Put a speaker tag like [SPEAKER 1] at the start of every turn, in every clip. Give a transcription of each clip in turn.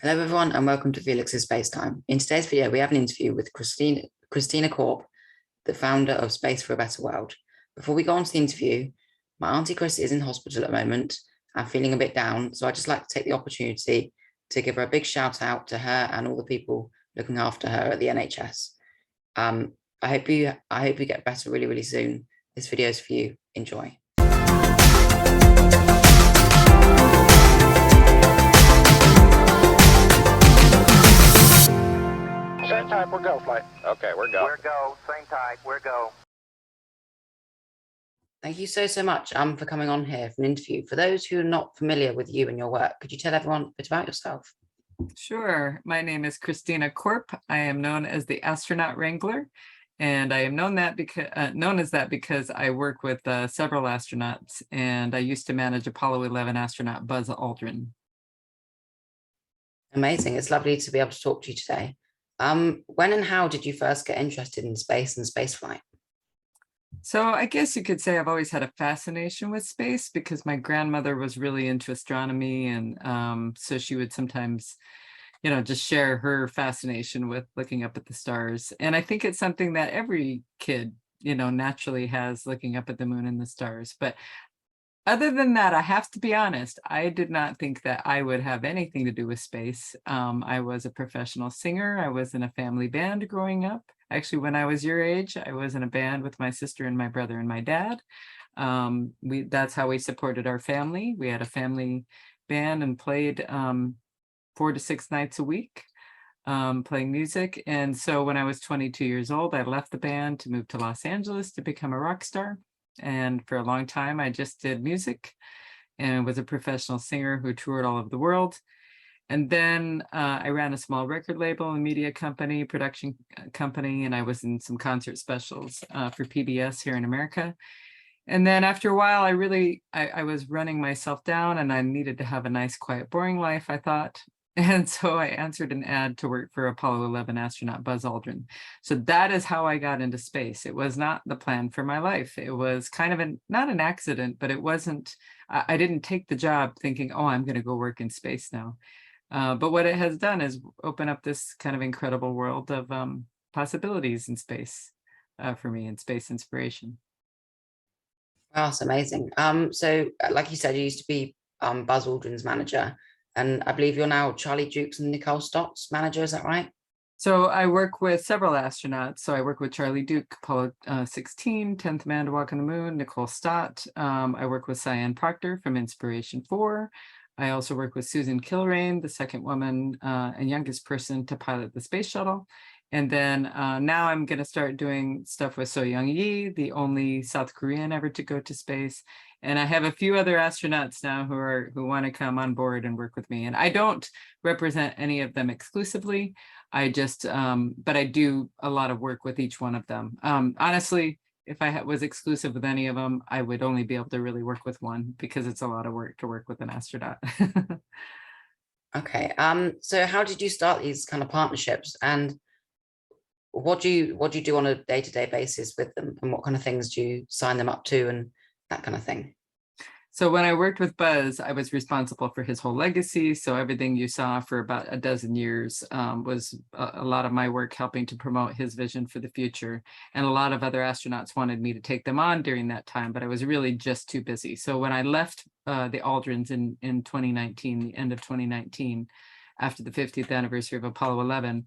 [SPEAKER 1] Hello, everyone, and welcome to Felix's Space Time. In today's video, we have an interview with Christina Korp, the founder of Space for a Better World. Before we go on to the interview, my auntie Chris is in hospital at the moment and feeling a bit down, so I'd just like to take the opportunity to give her a big shout out to her and all the people looking after her at the NHS. I hope you get better really, really soon. This video is for you. Enjoy.
[SPEAKER 2] Same type, we're go, flight.
[SPEAKER 3] Okay, we're go.
[SPEAKER 2] We're go, same type, we're go.
[SPEAKER 1] Thank you so much for coming on here for an interview. For those who are not familiar with you and your work, could you tell everyone a bit about yourself?
[SPEAKER 4] Sure. My name is Christina Korp. I am known as the Astronaut Wrangler, and I am known as that because I work with several astronauts, and I used to manage Apollo 11 astronaut Buzz Aldrin.
[SPEAKER 1] Amazing. It's lovely to be able to talk to you today. When and how did you first get interested in space and spaceflight?
[SPEAKER 4] So I guess you could say I've always had a fascination with space because my grandmother was really into astronomy, and so she would sometimes, just share her fascination with looking up at the stars. And I think it's something that every kid, naturally has, looking up at the moon and the stars. But other than that, I have to be honest, I did not think that I would have anything to do with space. I was a professional singer. I was in a family band growing up. Actually, when I was your age, I was in a band with my sister and my brother and my dad. That's how we supported our family. We had a family band and played 4 to 6 nights a week, playing music. And so when I was 22 years old, I left the band to move to Los Angeles to become a rock star. And for a long time, I just did music and was a professional singer who toured all over the world. And then I ran a small record label and media company, production company, and I was in some concert specials for PBS here in America. And then after a while, I was running myself down, and I needed to have a nice, quiet, boring life, I thought. And so I answered an ad to work for Apollo 11 astronaut Buzz Aldrin. So that is how I got into space. It was not the plan for my life. It was kind of not an accident, but it wasn't, I didn't take the job thinking, oh, I'm going to go work in space now. But what it has done is open up this kind of incredible world of possibilities in space for me, and space inspiration.
[SPEAKER 1] Wow, that's amazing. So like you said, you used to be Buzz Aldrin's manager, and I believe you're now Charlie Duke's and Nicole Stott's manager. Is that right?
[SPEAKER 4] So I work with several astronauts. So I work with Charlie Duke, Apollo 16, 10th man to walk on the moon, Nicole Stott. I work with Cyan Proctor from Inspiration 4. I also work with Susan Kilrain, the second woman and youngest person to pilot the space shuttle. And then now I'm going to start doing stuff with So Young Yi, the only South Korean ever to go to space. And I have a few other astronauts now who want to come on board and work with me. And I don't represent any of them exclusively. I just, but I do a lot of work with each one of them. Honestly, if I was exclusive with any of them, I would only be able to really work with one because it's a lot of work to work with an astronaut.
[SPEAKER 1] Okay. So how did you start these kind of partnerships, and what do you do on a day-to-day basis with them, and what kind of things do you sign them up to and that kind of thing?
[SPEAKER 4] So when I worked with Buzz, I was responsible for his whole legacy. So everything you saw for about a dozen years was a lot of my work helping to promote his vision for the future. And a lot of other astronauts wanted me to take them on during that time, but I was really just too busy. So when I left the Aldrins in 2019, the end of 2019, after the 50th anniversary of Apollo 11,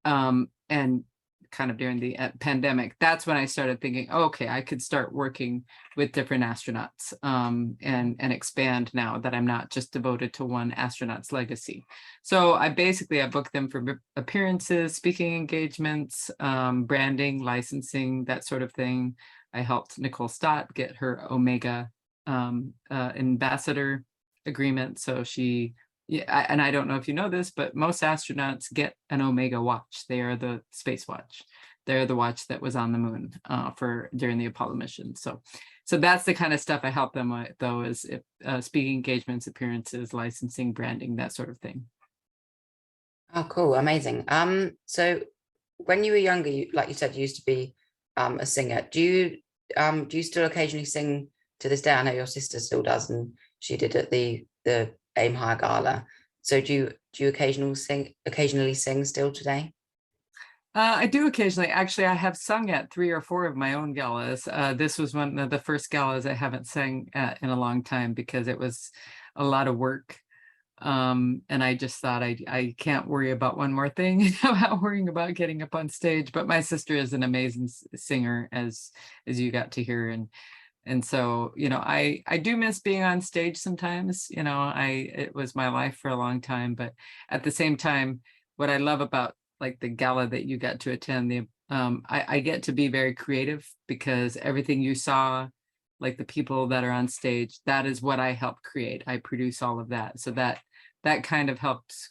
[SPEAKER 4] and kind of during the pandemic, that's when I started thinking, oh, okay, I could start working with different astronauts and expand now that I'm not just devoted to one astronaut's legacy. So I booked them for appearances, speaking engagements, branding, licensing, that sort of thing. I helped Nicole Stott get her Omega ambassador agreement. So and I don't know if you know this, but most astronauts get an Omega watch. They are the space watch. They're the watch that was on the moon during the Apollo mission. So that's the kind of stuff I help them with, though, is speaking engagements, appearances, licensing, branding, that sort of thing.
[SPEAKER 1] Oh, cool, amazing. So when you were younger, like you said, you used to be a singer. Do you still occasionally sing to this day? I know your sister still does, and she did at the Aim High Gala. So do you occasionally sing still today?
[SPEAKER 4] I do occasionally. Actually, I have sung at 3 or 4 of my own galas. This was one of the first galas I haven't sang at in a long time because it was a lot of work. And I just thought I can't worry about one more thing about worrying about getting up on stage. But my sister is an amazing singer, as you got to hear, and so, I do miss being on stage sometimes. It was my life for a long time, but at the same time, what I love about like the gala that you got to attend, I get to be very creative because everything you saw, like the people that are on stage, that is what I help create. I produce all of that. So that kind of helps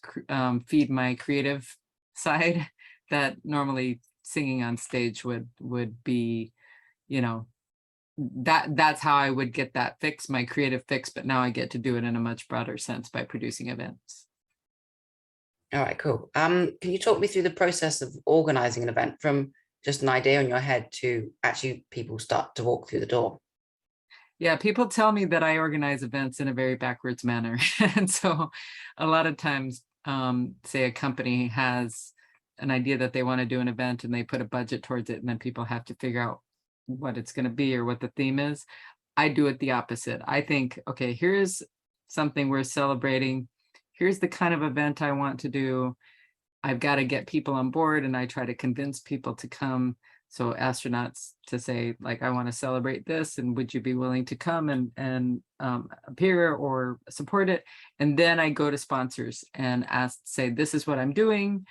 [SPEAKER 4] feed my creative side that normally singing on stage would be, that's how I would get that fix, my creative fix, but now I get to do it in a much broader sense by producing events.
[SPEAKER 1] All right, cool. Can you talk me through the process of organizing an event from just an idea in your head to actually people start to walk through the door?
[SPEAKER 4] Yeah, people tell me that I organize events in a very backwards manner. And so a lot of times, say a company has an idea that they want to do an event and they put a budget towards it, and then people have to figure out what it's going to be or what the theme is. I do it the opposite. I think, okay, here's something we're celebrating. Here's the kind of event I want to do. I've got to get people on board, and I try to convince people to come. So astronauts to say, like, I want to celebrate this, and would you be willing to come and appear or support it? And then I go to sponsors and say, this is what I'm doing.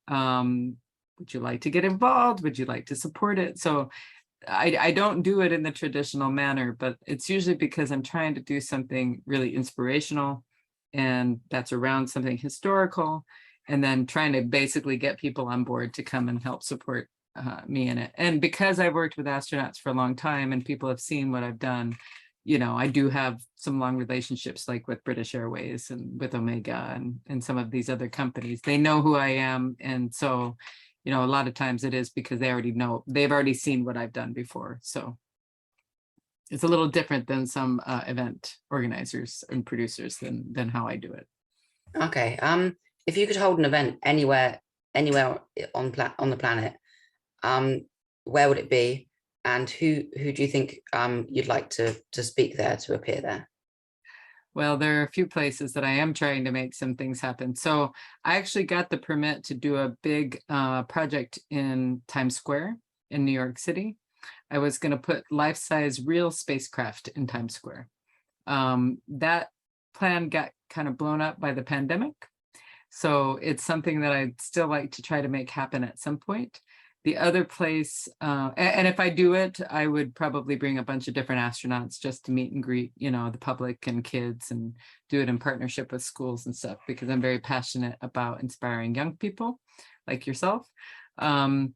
[SPEAKER 4] Would you like to get involved? Would you like to support it? So I don't do it in the traditional manner, but it's usually because I'm trying to do something really inspirational, and that's around something historical, and then trying to basically get people on board to come and help support me in it. And because I've worked with astronauts for a long time and people have seen what I've done, I do have some long relationships, like with British Airways and with Omega and some of these other companies. They know who I am. And so, a lot of times it is because they've already seen what I've done before. So it's a little different than some event organizers and producers than how I do it.
[SPEAKER 1] Okay. If you could hold an event anywhere on the planet, where would it be, and who do you think you'd like to speak there, to appear there?
[SPEAKER 4] Well, there are a few places that I am trying to make some things happen. So I actually got the permit to do a big project in Times Square in New York City. I was going to put life-size real spacecraft in Times Square. That plan got kind of blown up by the pandemic. So it's something that I'd still like to try to make happen at some point. The other place, and if I do it, I would probably bring a bunch of different astronauts just to meet and greet, the public and kids, and do it in partnership with schools and stuff, because I'm very passionate about inspiring young people like yourself. And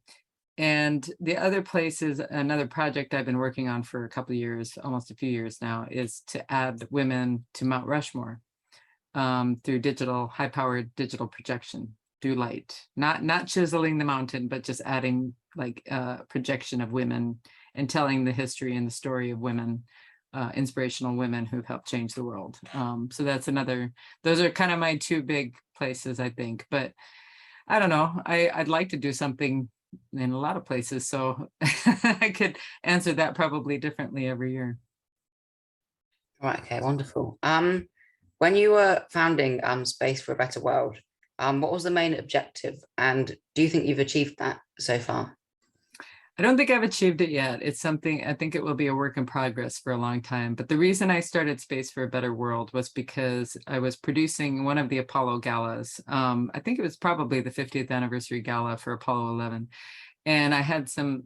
[SPEAKER 4] the other place is another project I've been working on for a couple of years, almost a few years now, is to add women to Mount Rushmore through high-powered digital projection. Through light, not chiseling the mountain, but just adding like a projection of women and telling the history and the story of women, inspirational women who've helped change the world. So that's those are kind of my two big places, I think. But I don't know, I'd like to do something in a lot of places, so I could answer that probably differently every year.
[SPEAKER 1] Right. Okay. Wonderful. When you were founding Space for a Better World, what was the main objective, and do you think you've achieved that so far?
[SPEAKER 4] I don't think I've achieved it yet. It's something I think it will be a work in progress for a long time. But the reason I started Space for a Better World was because I was producing one of the Apollo galas. I think it was probably the 50th anniversary gala for Apollo 11. And I had some,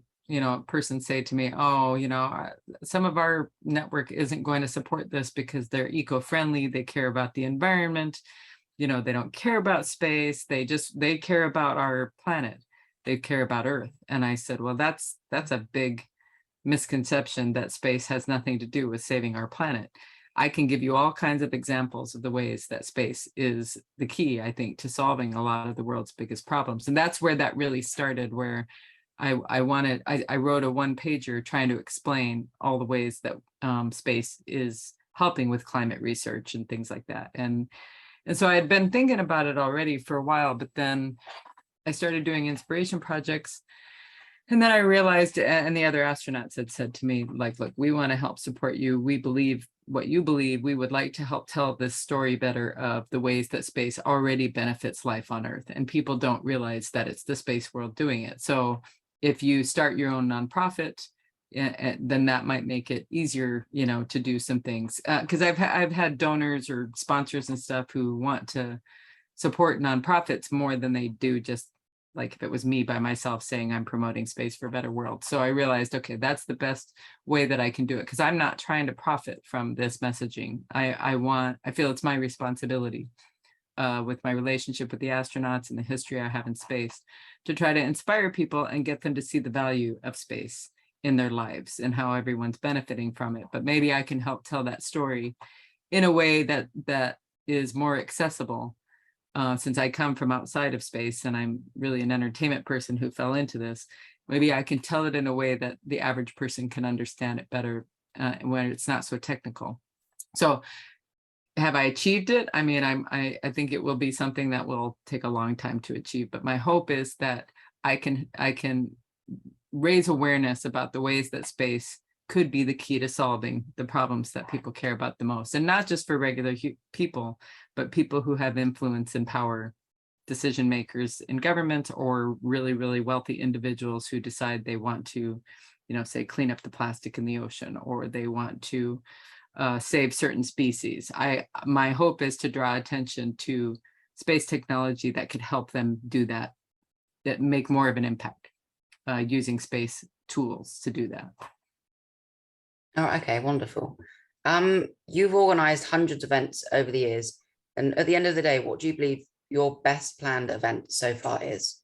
[SPEAKER 4] person say to me, oh, some of our network isn't going to support this because they're eco-friendly. They care about the environment. They don't care about space. They care about our planet. They care about Earth. And I said, well, that's a big misconception, that space has nothing to do with saving our planet. I can give you all kinds of examples of the ways that space is the key, I think, to solving a lot of the world's biggest problems. And that's where that really started, where I wrote a one-pager trying to explain all the ways that space is helping with climate research and things like that. And And so I had been thinking about it already for a while, but then I started doing inspiration projects. And then I realized, and the other astronauts had said to me, like, look, we want to help support you. We believe what you believe. We would like to help tell this story better of the ways that space already benefits life on Earth. And people don't realize that it's the space world doing it. So if you start your own nonprofit, then that might make it easier, to do some things. Because I've had donors or sponsors and stuff who want to support nonprofits more than they do just like if it was me by myself saying I'm promoting space for a better world. So I realized, okay, that's the best way that I can do it, because I'm not trying to profit from this messaging. I feel it's my responsibility with my relationship with the astronauts and the history I have in space to try to inspire people and get them to see the value of space in their lives and how everyone's benefiting from it. But maybe I can help tell that story in a way that is more accessible. Since I come from outside of space and I'm really an entertainment person who fell into this, maybe I can tell it in a way that the average person can understand it better when it's not so technical. So have I achieved it? I mean, I think it will be something that will take a long time to achieve, but my hope is that I can raise awareness about the ways that space could be the key to solving the problems that people care about the most, and not just for regular people, but people who have influence and power, decision makers in government, or really, really wealthy individuals who decide they want to, say, clean up the plastic in the ocean, or they want to save certain species. My hope is to draw attention to space technology that could help them do that make more of an impact using space tools to do that.
[SPEAKER 1] Oh, okay, wonderful. You've organized hundreds of events over the years, and at the end of the day, what do you believe your best planned event so far is?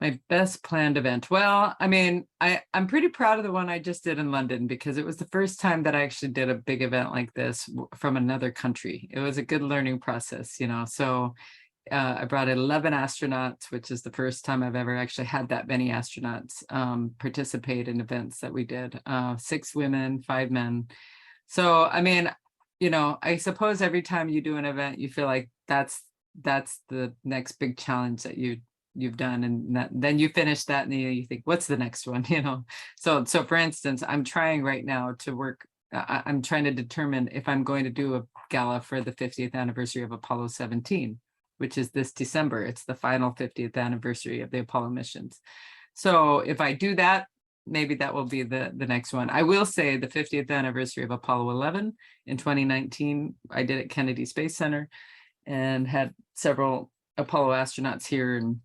[SPEAKER 4] My best planned event. Well, I mean, I'm pretty proud of the one I just did in London, because it was the first time that I actually did a big event like this from another country. It was a good learning process, So I brought 11 astronauts, which is the first time I've ever actually had that many astronauts participate in events that we did. 6 women, 5 men. So, I mean, I suppose every time you do an event, you feel like that's the next big challenge that you've done, and then you finish that and you think, what's the next one? So for instance, I'm trying right now to work. I'm trying to determine if I'm going to do a gala for the 50th anniversary of Apollo 17. Which is this December. It's the final 50th anniversary of the Apollo missions. So if I do that, maybe that will be the next one. I will say the 50th anniversary of Apollo 11 in 2019, I did at Kennedy Space Center and had several Apollo astronauts here and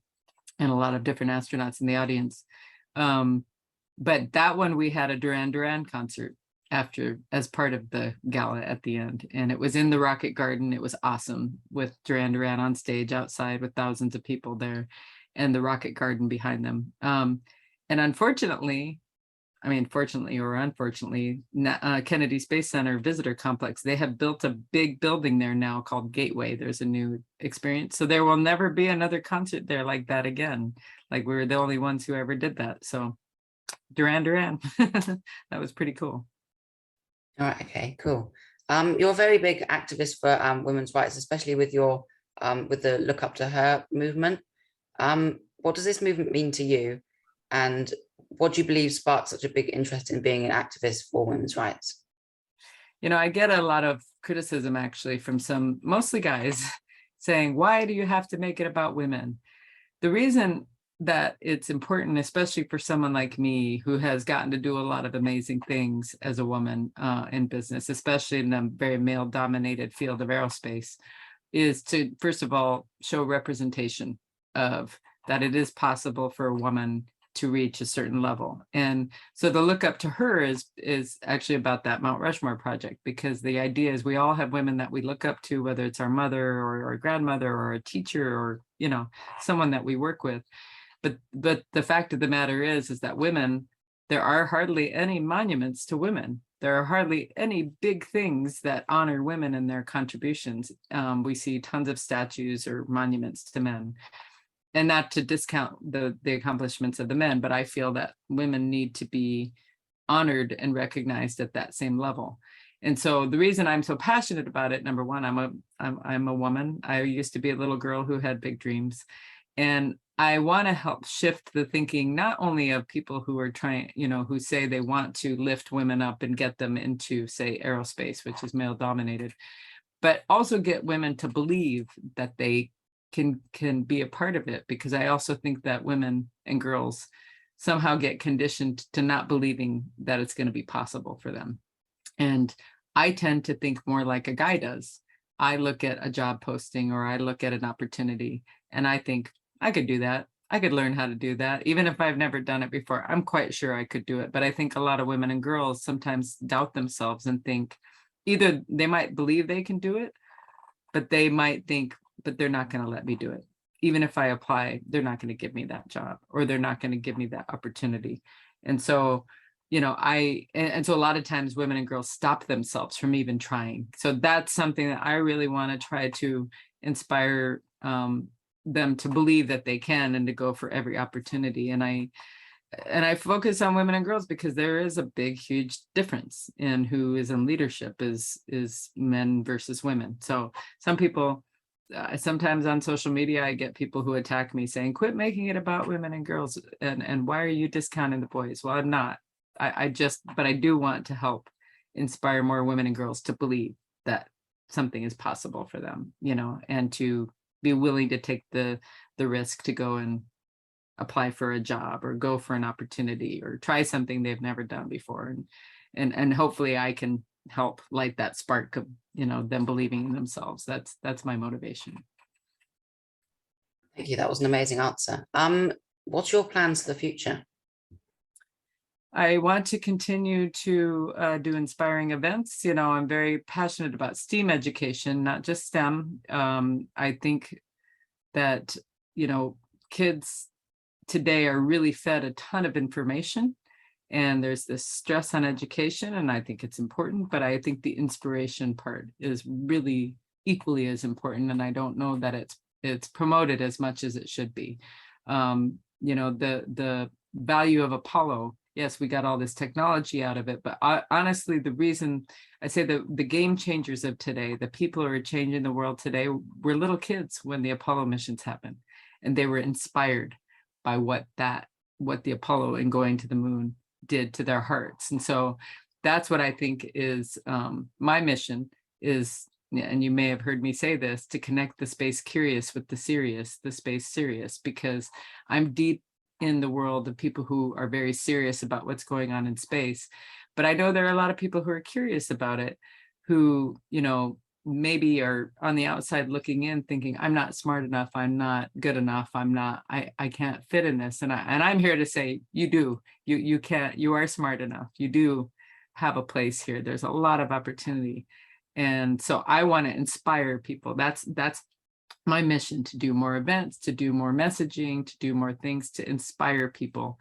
[SPEAKER 4] a lot of different astronauts in the audience. But that one, we had a Duran Duran concert as part of the gala at the end, and it was in the Rocket Garden. It was awesome, with Duran Duran on stage outside with thousands of people there and the Rocket Garden behind them. And unfortunately, fortunately or unfortunately, Kennedy Space Center Visitor Complex, they have built a big building there now called Gateway. There's a new experience, so there will never be another concert there like that again. Like, we were the only ones who ever did that. So Duran Duran, that was pretty cool.
[SPEAKER 1] All right, okay, cool. You're a very big activist for women's rights, especially with your with the Look Up to Her movement. What does this movement mean to you, and what do you believe sparked such a big interest in being an activist for women's rights?
[SPEAKER 4] I get a lot of criticism actually from some, mostly guys, saying, why do you have to make it about women? The reason that it's important, especially for someone like me who has gotten to do a lot of amazing things as a woman in business, especially in the very male-dominated field of aerospace, is to, first of all, show representation of that it is possible for a woman to reach a certain level. And so the Look Up to Her is actually about that Mount Rushmore project, because the idea is we all have women that we look up to, whether it's our mother or our grandmother or a teacher or someone that we work with. But the fact of the matter is that women, there are hardly any monuments to women. There are hardly any big things that honor women and their contributions. We see tons of statues or monuments to men, and not to discount the accomplishments of the men, but I feel that women need to be honored and recognized at that same level. And so the reason I'm so passionate about it, number one, I'm a woman. I used to be a little girl who had big dreams. And I want to help shift the thinking, not only of people who are trying, who say they want to lift women up and get them into, say, aerospace, which is male dominated, but also get women to believe that they can be a part of it. Because I also think that women and girls somehow get conditioned to not believing that it's going to be possible for them. And I tend to think more like a guy does. I look at a job posting or I look at an opportunity and I think, I could do that. I could learn how to do that. Even if I've never done it before, I'm quite sure I could do it. But I think a lot of women and girls sometimes doubt themselves and think either they might believe they can do it, but they might think, but they're not going to let me do it. Even if I apply, they're not going to give me that job or they're not going to give me that opportunity. And so, and so a lot of times women and girls stop themselves from even trying. So that's something that I really want to try to inspire them to believe that they can and to go for every opportunity. And I focus on women and girls because there is a big, huge difference in who is in leadership is men versus women. So some people, sometimes on social media, I get people who attack me saying, quit making it about women and girls. And why are you discounting the boys? Well, I'm not. But I do want to help inspire more women and girls to believe that something is possible for them, and to be willing to take the risk to go and apply for a job or go for an opportunity or try something they've never done before. And hopefully I can help light that spark of, them believing in themselves. That's my motivation.
[SPEAKER 1] Thank you. That was an amazing answer. What's your plans for the future?
[SPEAKER 4] I want to continue to do inspiring events. I'm very passionate about STEAM education, not just STEM. I think that, kids today are really fed a ton of information and there's this stress on education, and I think it's important, but I think the inspiration part is really equally as important. And I don't know that it's promoted as much as it should be. The value of Apollo, yes, we got all this technology out of it, but honestly, the reason I say the game changers of today, the people who are changing the world today, were little kids when the Apollo missions happened, and they were inspired by what the Apollo and going to the moon did to their hearts. And so that's what I think is my mission is, and you may have heard me say this, to connect the space curious with the serious, the space serious, because I'm deep in the world of people who are very serious about what's going on in space. But I know there are a lot of people who are curious about it, who, maybe are on the outside looking in thinking, I'm not smart enough, I'm not good enough, I can't fit in this. And I'm here to say, you do, you can't, you are smart enough, you do have a place here. There's a lot of opportunity. And so I want to inspire people. That's my mission, to do more events, to do more messaging, to do more things to inspire people,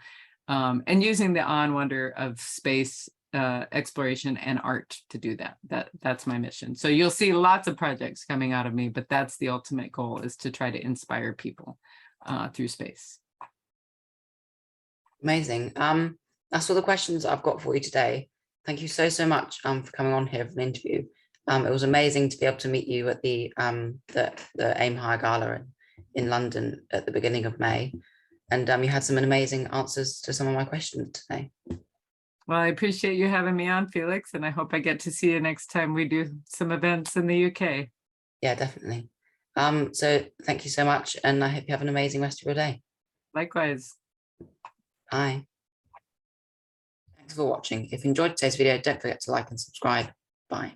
[SPEAKER 4] and using the awe and wonder of space exploration and art to do that. That's my mission. So you'll see lots of projects coming out of me, but that's the ultimate goal, is to try to inspire people through space.
[SPEAKER 1] Amazing. That's all the questions I've got for you today. Thank you so much for coming on here for an interview. It was amazing to be able to meet you at the AIM High Gala in London at the beginning of May. And you had some amazing answers to some of my questions today.
[SPEAKER 4] Well, I appreciate you having me on, Felix, and I hope I get to see you next time we do some events in the UK.
[SPEAKER 1] Yeah, definitely. So thank you so much, and I hope you have an amazing rest of your day.
[SPEAKER 4] Likewise.
[SPEAKER 1] Bye. Thanks for watching. If you enjoyed today's video, don't forget to like and subscribe. Bye.